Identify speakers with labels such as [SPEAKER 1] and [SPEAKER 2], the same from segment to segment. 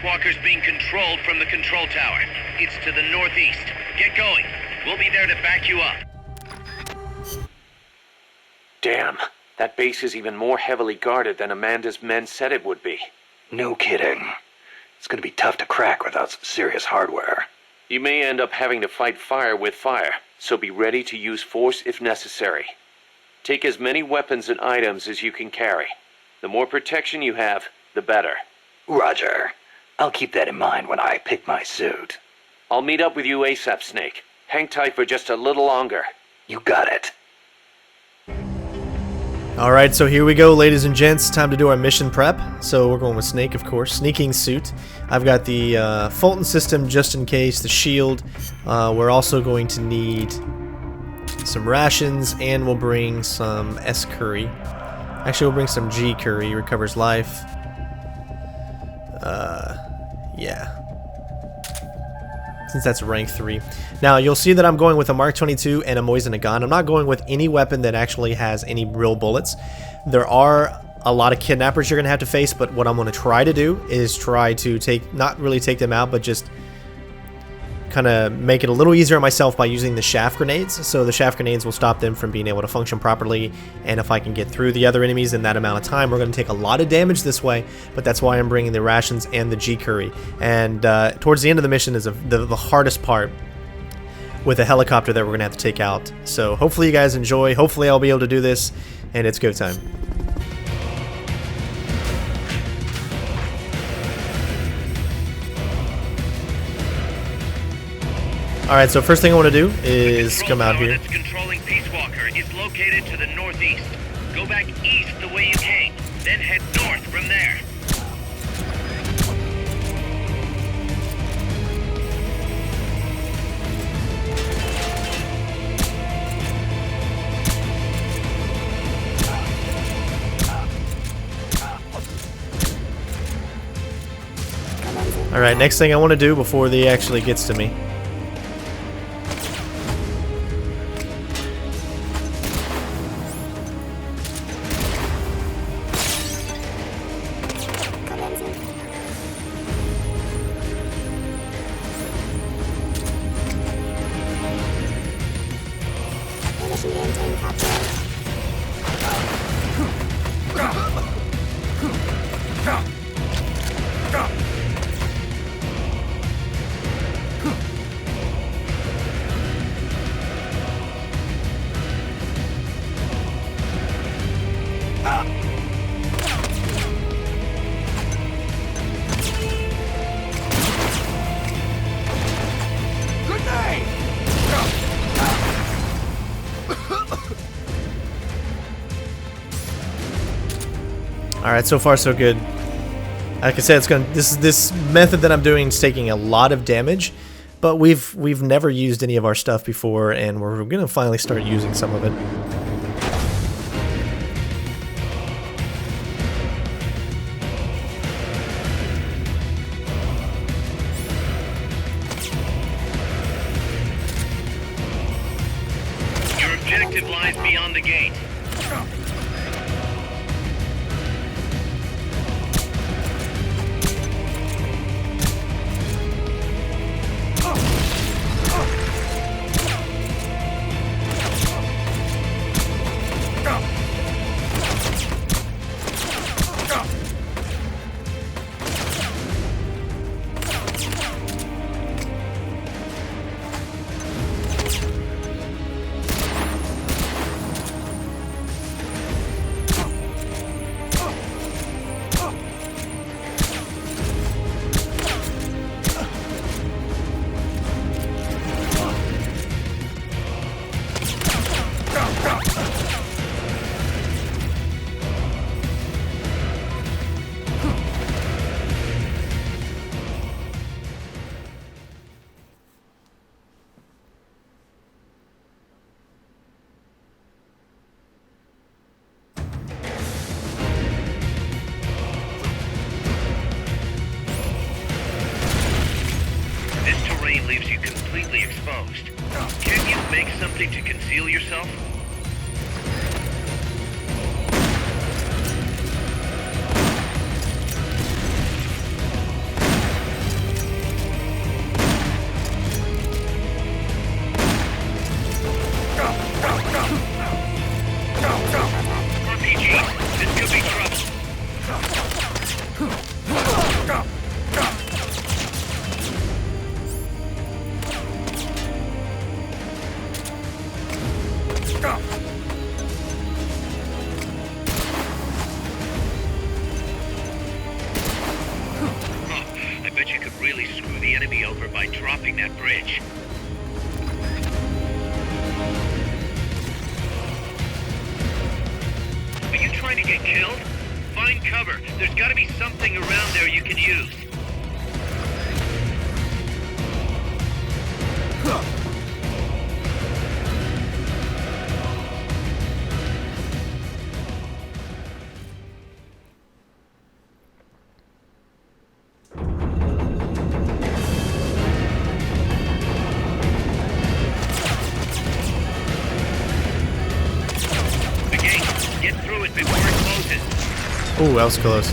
[SPEAKER 1] Walker's being controlled from the control tower. It's to the northeast. Get going. We'll be there to back you up.
[SPEAKER 2] Damn, that base is even more heavily guarded than Amanda's men said it would be.
[SPEAKER 3] No kidding. It's gonna be tough to crack without some serious hardware.
[SPEAKER 2] You may end up having to fight fire with fire, so be ready to use force if necessary. Take as many weapons and items as you can carry. The more protection you have, the better.
[SPEAKER 3] Roger. I'll keep that in mind when I pick my suit.
[SPEAKER 2] I'll meet up with you ASAP, Snake. Hang tight for just a little longer.
[SPEAKER 3] You got it.
[SPEAKER 4] Alright, so here we go, ladies and gents. Time to do our mission prep. So we're going with Snake, of course. Sneaking suit. I've got the Fulton system just in case, the shield. We're also going to need some rations, and we'll bring some S curry. Actually, we'll bring some G curry. Recovers life. Yeah. Since that's rank 3. Now, you'll see that I'm going with a Mark 22 and a Mosin gun. I'm not going with any weapon that actually has any real bullets. There are a lot of kidnappers you're going to have to face, but what I'm going to try to do is try to not really take them out, but just kind of make it a little easier on myself by using the shaft grenades. So the shaft grenades will stop them from being able to function properly, and if I can get through the other enemies in that amount of time, we're going to take a lot of damage this way, but that's why I'm bringing the rations and the G curry. And towards the end of the mission is the hardest part, with a helicopter that we're going to have to take out. So hopefully you guys enjoy, hopefully I'll be able to do this, and it's go time. Alright, so first thing I want to do is come out here.
[SPEAKER 1] The controlling Peace Walker is located to the northeast. Go back east the way you came, then head north from there.
[SPEAKER 4] Alright, next thing I want to do before he actually gets to me. Alright, so far so good. Like I said, it's gonna this method that I'm doing is taking a lot of damage, but we've never used any of our stuff before, and we're gonna finally start using some of it.
[SPEAKER 1] Your objective lies beyond the gate. Leaves you completely exposed. Can't you make something to conceal yourself? trying to get killed? Find cover. There's gotta be something around there you can use. The gate. Get through it before it closes.
[SPEAKER 4] Ooh, that was close.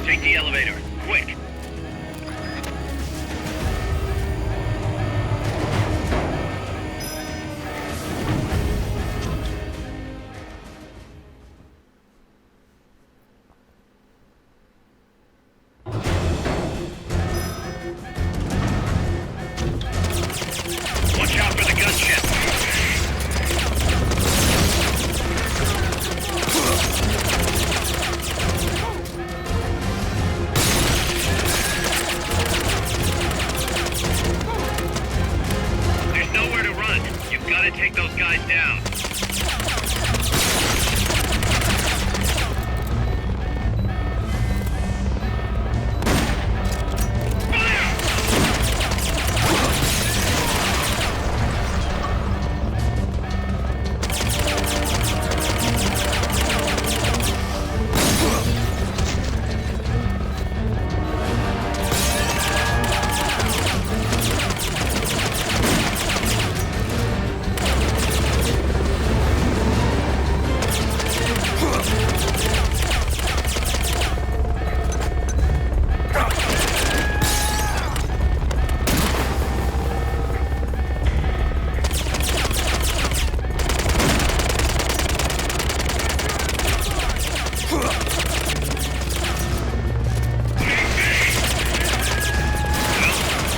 [SPEAKER 1] Take the elevator. Quick. Watch out for the gunship. There's nowhere to run. You've got to take those guys down.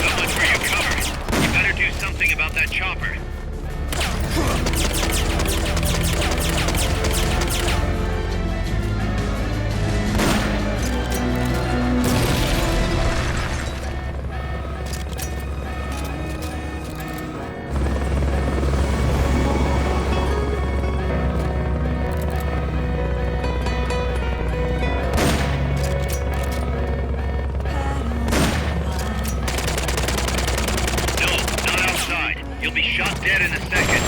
[SPEAKER 1] Not much for your cover. You better do something about that chopper. No, not outside. You'll be shot dead in a second.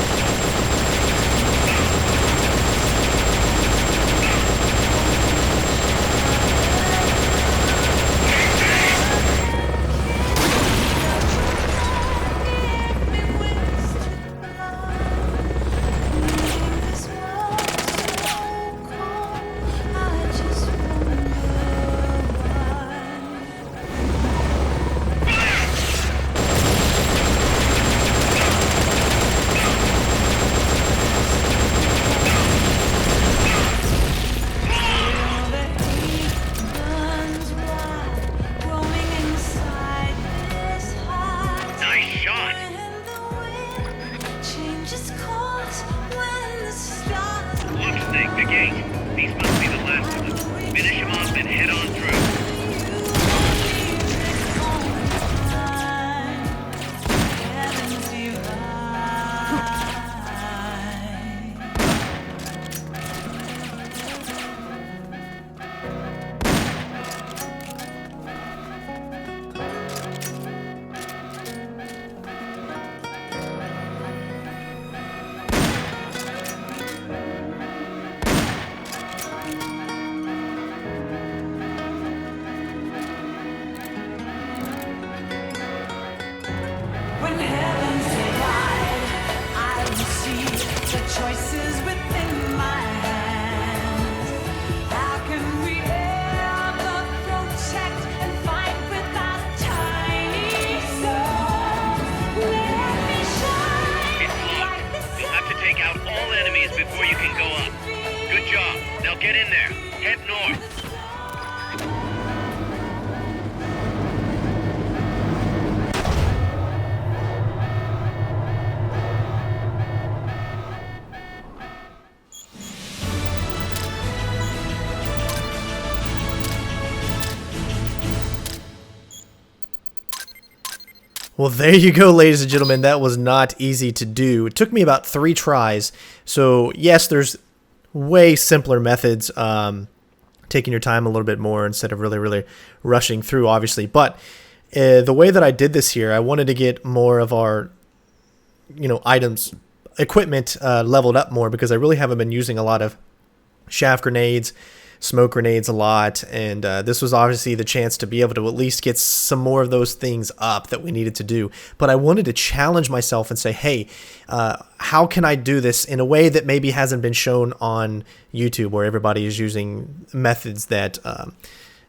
[SPEAKER 1] Nice shot. Look, Snake, the gate. These must be the last of them. Finish them off and head on through. Get in there. Head north.
[SPEAKER 4] Well, there you go, ladies and gentlemen. That was not easy to do. It took me about 3 tries. So, yes, there's way simpler methods, taking your time a little bit more instead of really rushing through, obviously. But the way that I did this here, I wanted to get more of our, items, equipment leveled up more, because I really haven't been using a lot of chaff grenades, smoke grenades a lot, and this was obviously the chance to be able to at least get some more of those things up that we needed to do. But I wanted to challenge myself and say, hey, how can I do this in a way that maybe hasn't been shown on YouTube, where everybody is using methods that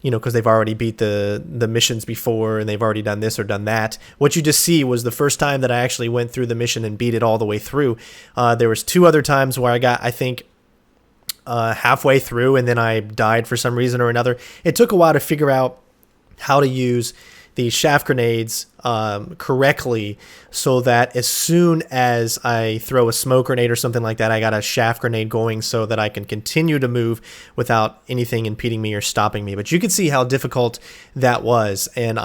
[SPEAKER 4] because they've already beat the missions before and they've already done this or done that. What you just see was the first time that I actually went through the mission and beat it all the way through. There was 2 other times where I got, I think, halfway through, and then I died for some reason or another. It took a while to figure out how to use the chaff grenades correctly, so that as soon as I throw a smoke grenade or something like that, I got a chaff grenade going so that I can continue to move without anything impeding me or stopping me. But you can see how difficult that was, and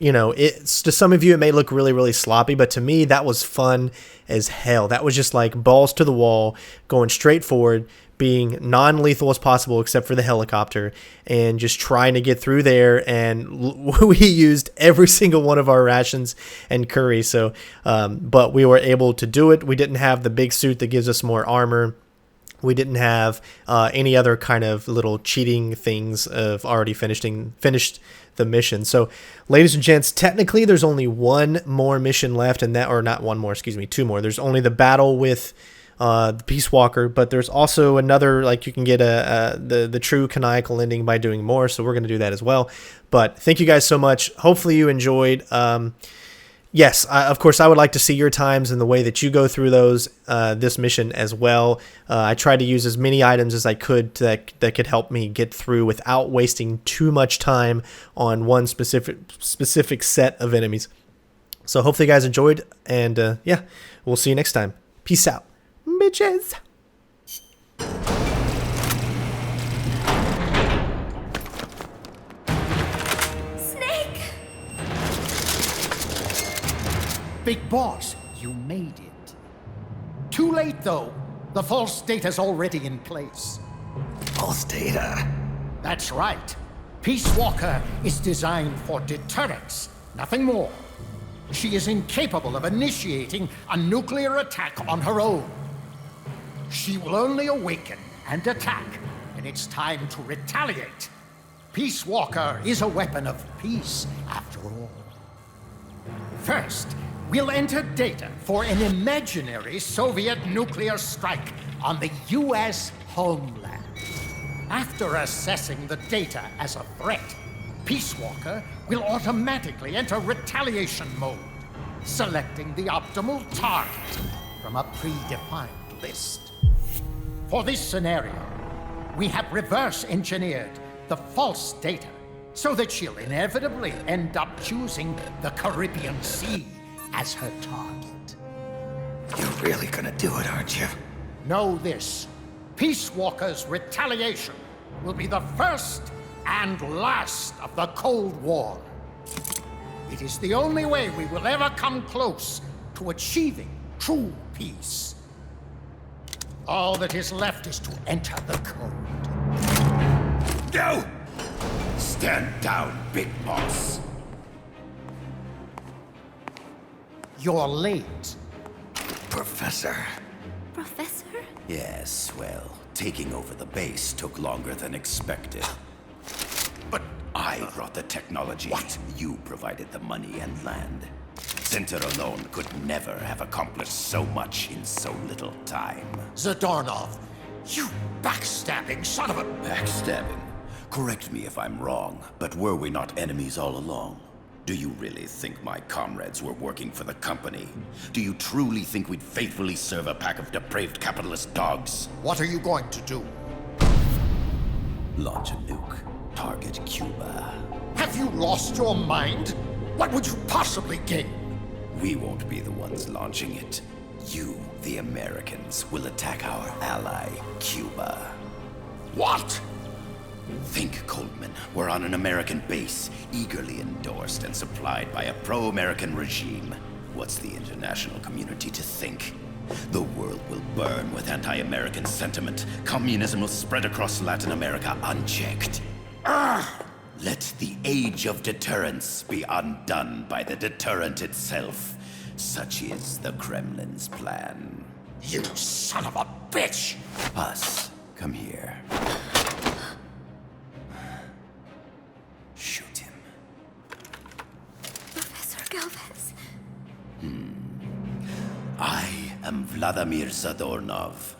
[SPEAKER 4] it's, to some of you it may look really sloppy, but to me that was fun as hell. That was just like balls to the wall, going straight forward, being non-lethal as possible except for the helicopter, and just trying to get through there. And we used every single one of our rations and curry, so but we were able to do it. We didn't have the big suit that gives us more armor. We didn't have any other kind of little cheating things of already finished the mission. So, ladies and gents, technically there's only 1 more mission left, and that, or not 1 more, excuse me, 2 more. There's only the battle with the Peace Walker, but there's also another, like, you can get the true canonical ending by doing more, so we're going to do that as well. But thank you guys so much. Hopefully you enjoyed. Yes, of course, I would like to see your times and the way that you go through those, this mission as well. I tried to use as many items as I could that could help me get through without wasting too much time on one specific set of enemies. So hopefully you guys enjoyed, and yeah, we'll see you next time. Peace out, bitches.
[SPEAKER 5] Big boss, you made it. Too late, though. The false data's already in place.
[SPEAKER 3] False data?
[SPEAKER 5] That's right. Peace Walker is designed for deterrence, nothing more. She is incapable of initiating a nuclear attack on her own. She will only awaken and attack when it's time to retaliate. Peace Walker is a weapon of peace, after all. First, we'll enter data for an imaginary Soviet nuclear strike on the U.S. homeland. After assessing the data as a threat, Peace Walker will automatically enter retaliation mode, selecting the optimal target from a predefined list. For this scenario, we have reverse engineered the false data so that she'll inevitably end up choosing the Caribbean Sea as her target.
[SPEAKER 3] You're really gonna do it, aren't you?
[SPEAKER 5] Know this. Peace Walker's retaliation will be the first and last of the Cold War. It is the only way we will ever come close to achieving true peace. All that is left is to enter the code.
[SPEAKER 3] Go! Stand down, Big Boss.
[SPEAKER 5] You're late.
[SPEAKER 3] Professor.
[SPEAKER 6] Professor?
[SPEAKER 7] Yes, well, taking over the base took longer than expected.
[SPEAKER 3] But
[SPEAKER 7] I brought the technology.
[SPEAKER 3] What?
[SPEAKER 7] You provided the money and land. Center alone could never have accomplished so much in so little time.
[SPEAKER 5] Zadornov, you backstabbing son of a...
[SPEAKER 7] Backstabbing? Correct me if I'm wrong, but were we not enemies all along? Do you really think my comrades were working for the company? Do you truly think we'd faithfully serve a pack of depraved capitalist dogs?
[SPEAKER 5] What are you going to do?
[SPEAKER 7] Launch a nuke. Target Cuba.
[SPEAKER 5] Have you lost your mind? What would you possibly gain?
[SPEAKER 7] We won't be the ones launching it. You, the Americans, will attack our ally, Cuba.
[SPEAKER 5] What?
[SPEAKER 7] Think, Coldman. We're on an American base, eagerly endorsed and supplied by a pro-American regime. What's the international community to think? The world will burn with anti-American sentiment. Communism will spread across Latin America unchecked. Let the age of deterrence be undone by the deterrent itself. Such is the Kremlin's plan.
[SPEAKER 5] You son of a bitch!
[SPEAKER 7] Us, come here. Shoot him.
[SPEAKER 6] Professor Galvez.
[SPEAKER 7] I am Vladimir Zadornov.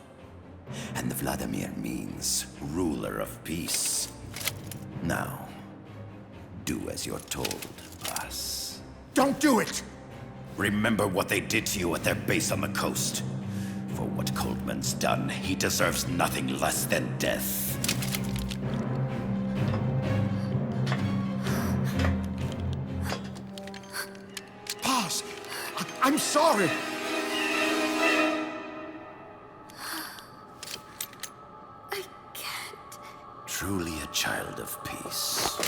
[SPEAKER 7] And Vladimir means ruler of peace. Now, do as you're told, boss.
[SPEAKER 5] Don't do it!
[SPEAKER 7] Remember what they did to you at their base on the coast. For what Coldman's done, he deserves nothing less than death.
[SPEAKER 5] Boss, I'm sorry.
[SPEAKER 6] I can't.
[SPEAKER 7] Truly a child of peace.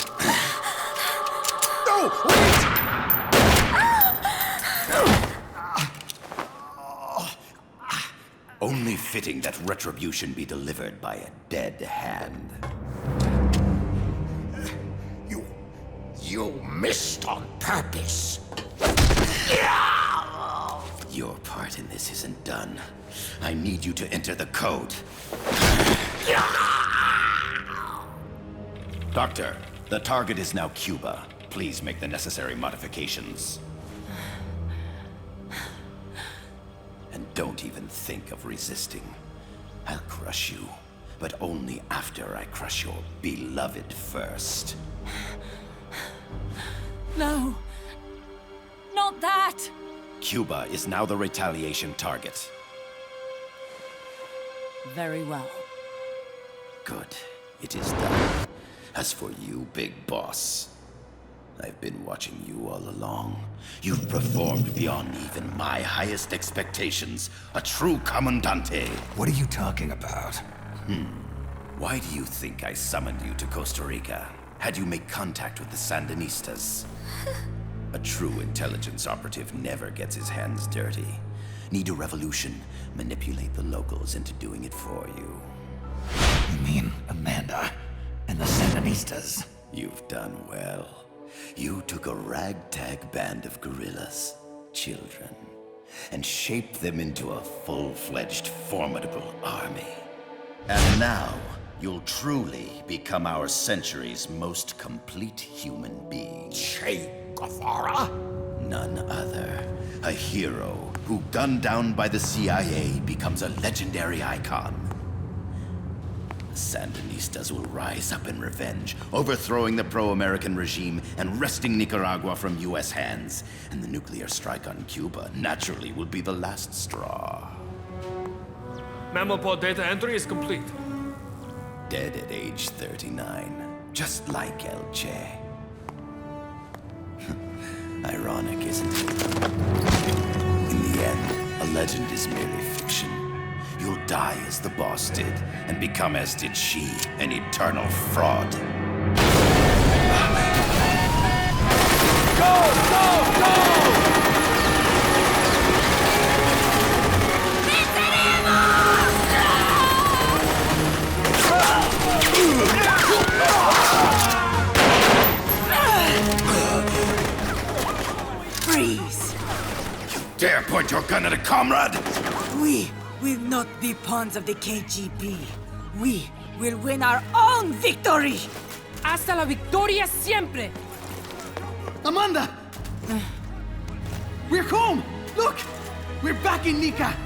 [SPEAKER 5] No! Wait!
[SPEAKER 7] Only fitting that retribution be delivered by a dead hand.
[SPEAKER 5] You missed on purpose.
[SPEAKER 7] Your part in this isn't done. I need you to enter the code. Doctor, the target is now Cuba. Please make the necessary modifications. And don't even think of resisting. I'll crush you, but only after I crush your beloved first.
[SPEAKER 8] No. Not that!
[SPEAKER 7] Cuba is now the retaliation target.
[SPEAKER 8] Very well.
[SPEAKER 7] Good. It is done. As for you, Big Boss, I've been watching you all along. You've performed beyond even my highest expectations. A true commandante.
[SPEAKER 3] What are you talking about?
[SPEAKER 7] Why do you think I summoned you to Costa Rica? Had you make contact with the Sandinistas? A true intelligence operative never gets his hands dirty. Need a revolution? Manipulate the locals into doing it for you.
[SPEAKER 3] You mean Amanda and the Sandinistas?
[SPEAKER 7] You've done well. You took a ragtag band of guerrillas, children, and shaped them into a full-fledged, formidable army. And now, you'll truly become our century's most complete human being.
[SPEAKER 5] Che Guevara?
[SPEAKER 7] None other. A hero who, gunned down by the CIA, becomes a legendary icon. The Sandinistas will rise up in revenge, overthrowing the pro-American regime and wresting Nicaragua from U.S. hands. And the nuclear strike on Cuba naturally will be the last straw.
[SPEAKER 9] Mammal pod data entry is complete.
[SPEAKER 7] Dead at age 39, just like El Che. Ironic, isn't it? In the end, a legend is merely fiction. You'll die as the boss did, and become as did she, an eternal fraud.
[SPEAKER 8] Freeze!
[SPEAKER 7] Dare point your gun at a comrade?
[SPEAKER 8] We will not be pawns of the KGB. We will win our own victory!
[SPEAKER 10] Hasta la victoria siempre!
[SPEAKER 11] Amanda! We're home! Look! We're back in Nika!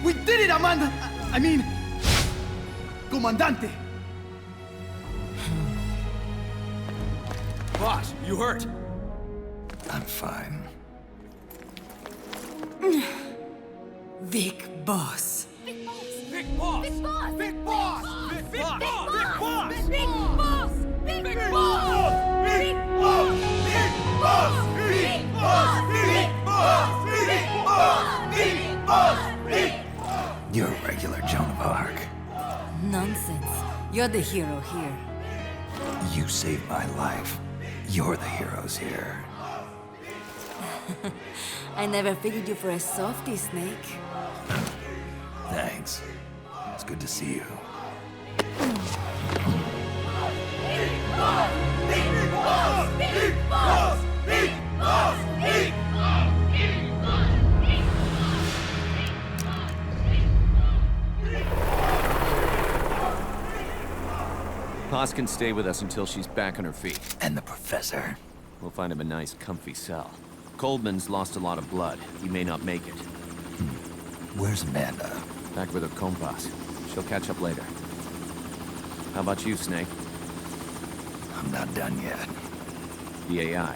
[SPEAKER 11] We did it, Amanda! I mean... Comandante!
[SPEAKER 9] Boss, you hurt?
[SPEAKER 3] I'm fine.
[SPEAKER 8] Big boss.
[SPEAKER 9] Big boss!
[SPEAKER 6] Big boss!
[SPEAKER 9] Big boss! Big
[SPEAKER 10] Big boss!
[SPEAKER 8] Big boss! Big boss! Big boss!
[SPEAKER 10] Big boss! Big boss! Big boss! Big boss! Big boss! Big boss! Big boss!
[SPEAKER 3] You're a regular Joan of Arc.
[SPEAKER 8] Nonsense. You're the hero here.
[SPEAKER 3] You saved my life. You're the heroes here.
[SPEAKER 8] I never figured you for a softie, Snake.
[SPEAKER 3] Thanks. It's good to see you.
[SPEAKER 2] Paz can stay with us until she's back on her feet.
[SPEAKER 3] And the professor?
[SPEAKER 2] We'll find him a nice, comfy cell. Coldman's lost a lot of blood. He may not make it.
[SPEAKER 3] Where's Amanda?
[SPEAKER 2] Back with her compas. She'll catch up later. How about you, Snake?
[SPEAKER 3] I'm not done yet.
[SPEAKER 2] The AI.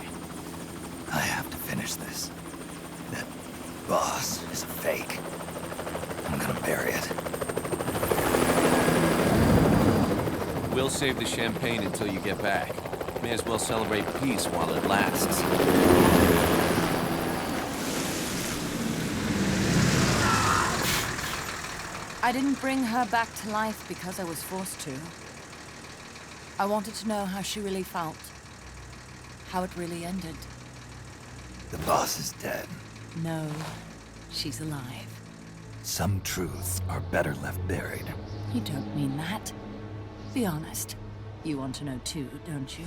[SPEAKER 3] I have to finish this. That boss is a fake. I'm gonna bury it.
[SPEAKER 2] We'll save the champagne until you get back. May as well celebrate peace while it lasts.
[SPEAKER 12] I didn't bring her back to life because I was forced to. I wanted to know how she really felt. How it really ended.
[SPEAKER 3] The boss is dead.
[SPEAKER 12] No, she's alive.
[SPEAKER 3] Some truths are better left buried.
[SPEAKER 12] You don't mean that. Be honest. You want to know too, don't you?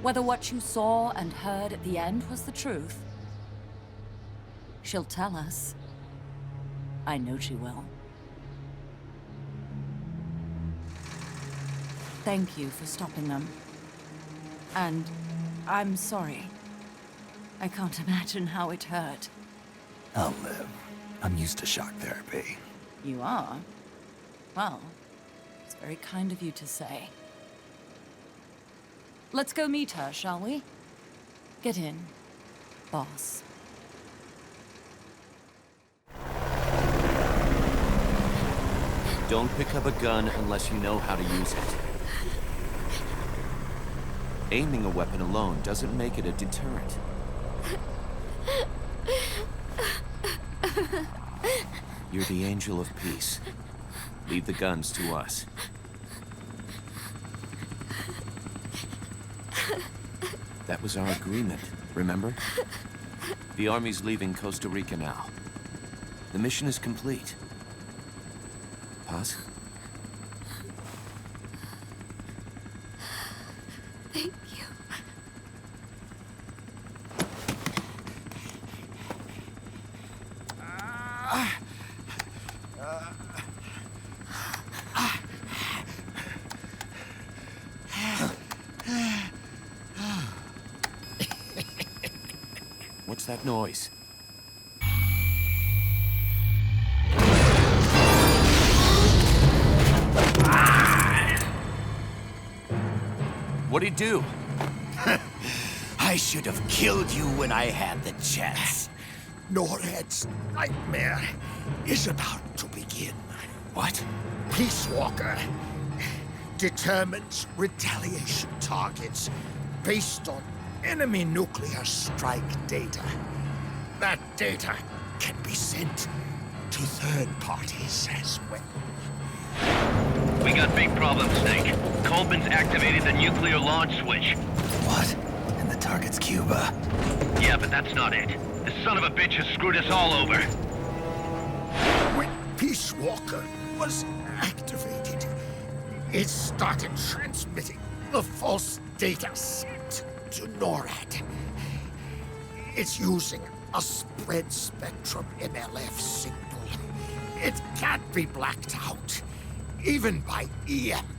[SPEAKER 12] Whether what you saw and heard at the end was the truth. She'll tell us. I know she will. Thank you for stopping them. And I'm sorry. I can't imagine how it hurt.
[SPEAKER 3] I'll live. I'm used to shock therapy.
[SPEAKER 12] You are? Well, it's very kind of you to say. Let's go meet her, shall we? Get in, boss.
[SPEAKER 2] Don't pick up a gun unless you know how to use it. Aiming a weapon alone doesn't make it a deterrent. You're the angel of peace. Leave the guns to us. That was our agreement, remember? The army's leaving Costa Rica now. The mission is complete. Paz?
[SPEAKER 6] Thank you.
[SPEAKER 2] What's that noise? What'd he do?
[SPEAKER 7] I should have killed you when I had the chance.
[SPEAKER 5] NORAD's nightmare is about to begin.
[SPEAKER 2] What?
[SPEAKER 5] Peace Walker determines retaliation targets based on enemy nuclear strike data. That data can be sent to third parties as well.
[SPEAKER 1] We got big problems, Snake. Coleman's activated the nuclear launch switch.
[SPEAKER 3] What? And the target's Cuba?
[SPEAKER 1] Yeah, but that's not it. The son of a bitch has screwed us all over.
[SPEAKER 5] When Peace Walker was activated, it started transmitting the false data set to NORAD. It's using a spread spectrum MLF signal. It can't be blacked out, even by EMP.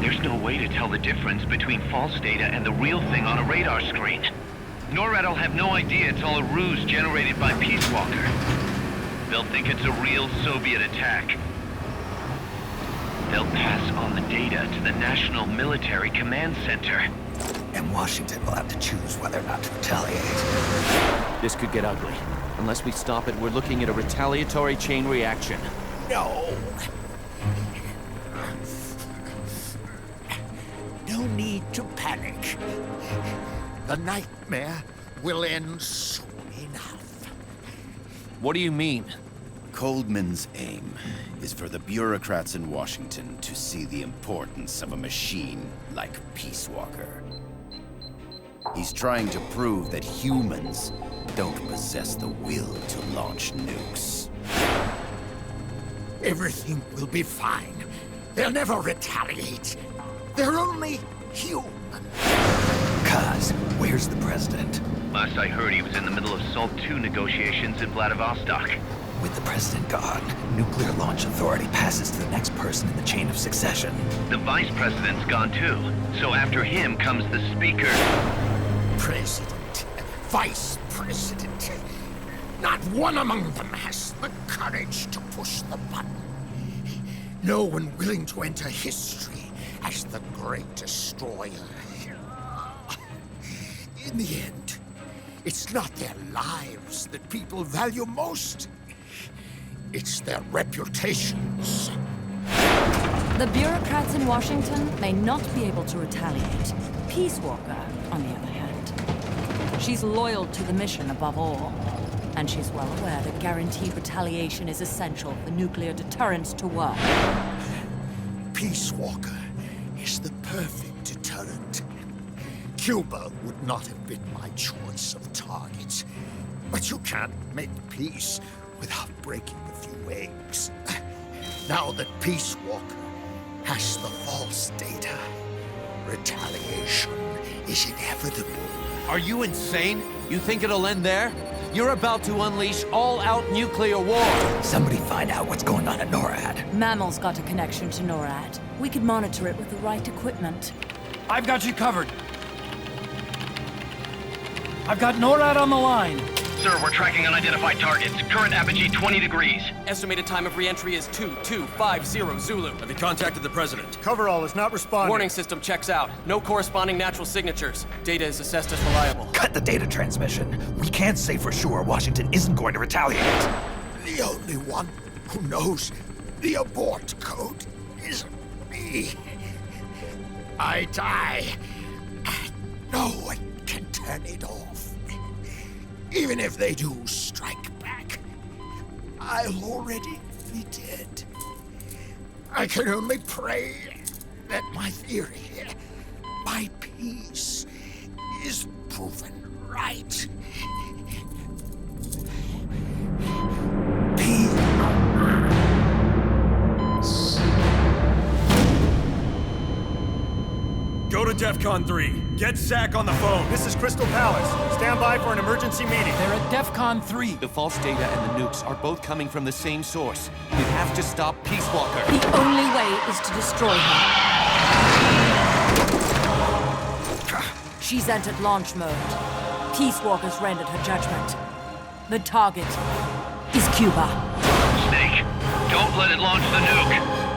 [SPEAKER 1] There's no way to tell the difference between false data and the real thing on a radar screen. NORAD will have no idea it's all a ruse generated by Peace Walker. They'll think it's a real Soviet attack. They'll pass on the data to the National Military Command Center.
[SPEAKER 3] And Washington will have to choose whether or not to retaliate.
[SPEAKER 2] This could get ugly. Unless we stop it, we're looking at a retaliatory chain reaction.
[SPEAKER 5] No. need to panic. The nightmare will end soon enough.
[SPEAKER 2] What do you mean?
[SPEAKER 7] Coldman's aim is for the bureaucrats in Washington to see the importance of a machine like Peace Walker. He's trying to prove that humans don't possess the will to launch nukes.
[SPEAKER 5] Everything will be fine. They'll never retaliate. They're only human.
[SPEAKER 3] Kaz, where's the president?
[SPEAKER 1] Last I heard, he was in the middle of SALT II negotiations in Vladivostok.
[SPEAKER 3] With the president gone, Nuclear Launch Authority passes to the next person in the chain of succession.
[SPEAKER 1] The vice president's gone too. So after him comes the speaker.
[SPEAKER 5] President, vice president. Not one among them has the courage to push the button. No one willing to enter history as the great destroyer. In the end, it's not their lives that people value most. It's their reputations.
[SPEAKER 12] The bureaucrats in Washington may not be able to retaliate. Peace Walker, on the other hand, she's loyal to the mission above all. And she's well aware that guaranteed retaliation is essential for nuclear deterrence to work.
[SPEAKER 5] Peace Walker is the perfect deterrent. Cuba would not have been my choice of targets. But you can't make peace without breaking a few eggs. Now that Peace Walker has the false data, retaliation is inevitable.
[SPEAKER 2] Are you insane? You think it'll end there? You're about to unleash all-out nuclear war!
[SPEAKER 3] Somebody find out what's going on at NORAD.
[SPEAKER 12] Mammal's got a connection to NORAD. We could monitor it with the right equipment.
[SPEAKER 11] I've got you covered. I've got NORAD on the line.
[SPEAKER 1] Sir, we're tracking unidentified targets. Current apogee 20 degrees.
[SPEAKER 13] Estimated time of re-entry is 2250 Zulu.
[SPEAKER 9] Have you contacted the president?
[SPEAKER 11] Coverall is not responding.
[SPEAKER 13] Warning system checks out. No corresponding natural signatures. Data is assessed as reliable.
[SPEAKER 3] Cut the data transmission. We can't say for sure Washington isn't going to retaliate.
[SPEAKER 5] The only one who knows the abort code is me. I die, and no one can turn it off. Even if they do strike back, I'll already be dead. I can only pray that my theory, my peace, is proven right.
[SPEAKER 9] Go to DEFCON 3. Get Zach on the phone.
[SPEAKER 11] This is Crystal Palace. Stand by for an emergency meeting. They're at DEFCON 3.
[SPEAKER 2] The false data and the nukes are both coming from the same source. We have to stop Peace Walker.
[SPEAKER 12] The only way is to destroy her. She's entered launch mode. Peace Walker's rendered her judgment. The target is Cuba.
[SPEAKER 1] Snake, don't let it launch the nuke.